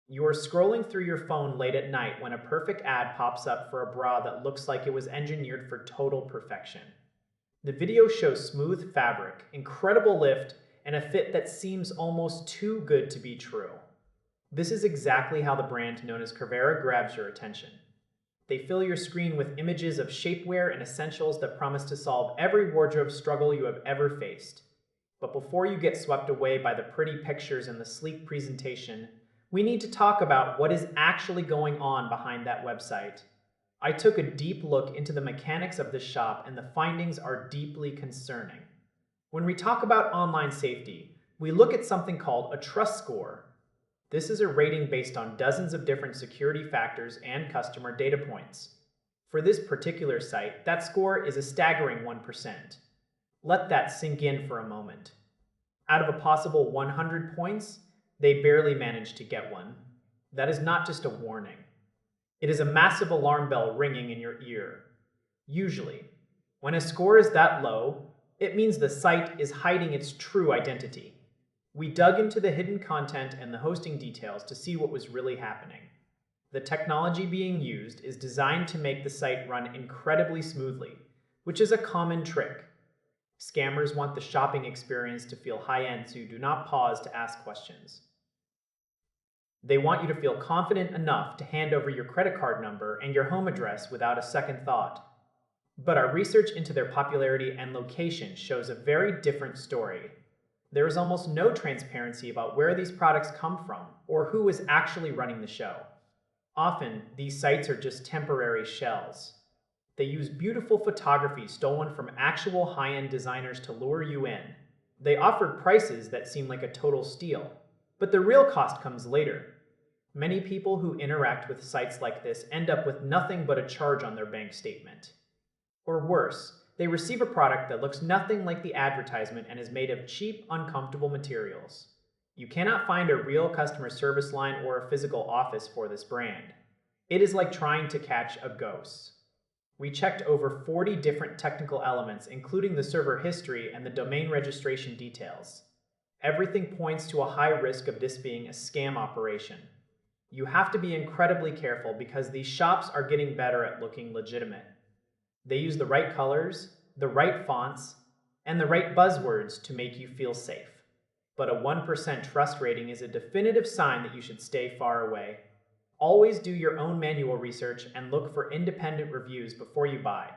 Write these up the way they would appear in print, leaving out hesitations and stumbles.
You are scrolling through your phone late at night when a perfect ad pops up for a bra that looks like it was engineered for total perfection. The video shows smooth fabric, incredible lift, and a fit that seems almost too good to be true. This is exactly how the brand known as Curvera grabs your attention. They fill your screen with images of shapewear and essentials that promise to solve every wardrobe struggle you have ever faced. But before you get swept away by the pretty pictures and the sleek presentation, we need to talk about what is actually going on behind that website. I took a deep look into the mechanics of this shop, and the findings are deeply concerning. When we talk about online safety, we look at something called a trust score. This is a rating based on dozens of different security factors and customer data points. For this particular site, that score is a staggering 1%. Let that sink in for a moment. Out of a possible 100 points, they barely managed to get one. That is not just a warning. It is a massive alarm bell ringing in your ear. Usually, when a score is that low, it means the site is hiding its true identity. We dug into the hidden content and the hosting details to see what was really happening. The technology being used is designed to make the site run incredibly smoothly, which is a common trick. Scammers want the shopping experience to feel high-end, so you do not pause to ask questions. They want you to feel confident enough to hand over your credit card number and your home address without a second thought. But our research into their popularity and location shows a very different story. There is almost no transparency about where these products come from or who is actually running the show. Often, these sites are just temporary shells. They use beautiful photography stolen from actual high-end designers to lure you in. They offer prices that seem like a total steal, but the real cost comes later. Many people who interact with sites like this end up with nothing but a charge on their bank statement. Or worse, they receive a product that looks nothing like the advertisement and is made of cheap, uncomfortable materials. You cannot find a real customer service line or a physical office for this brand. It is like trying to catch a ghost. We checked over 40 different technical elements, including the server history and the domain registration details. Everything points to a high risk of this being a scam operation. You have to be incredibly careful because these shops are getting better at looking legitimate. They use the right colors, the right fonts, and the right buzzwords to make you feel safe. But a 1% trust rating is a definitive sign that you should stay far away. Always do your own manual research and look for independent reviews before you buy.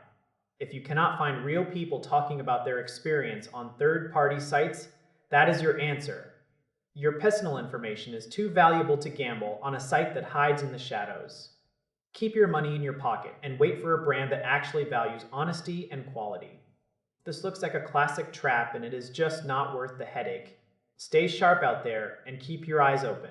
If you cannot find real people talking about their experience on third-party sites, that is your answer. Your personal information is too valuable to gamble on a site that hides in the shadows. Keep your money in your pocket and wait for a brand that actually values honesty and quality. This looks like a classic trap, and it is just not worth the headache. Stay sharp out there and keep your eyes open.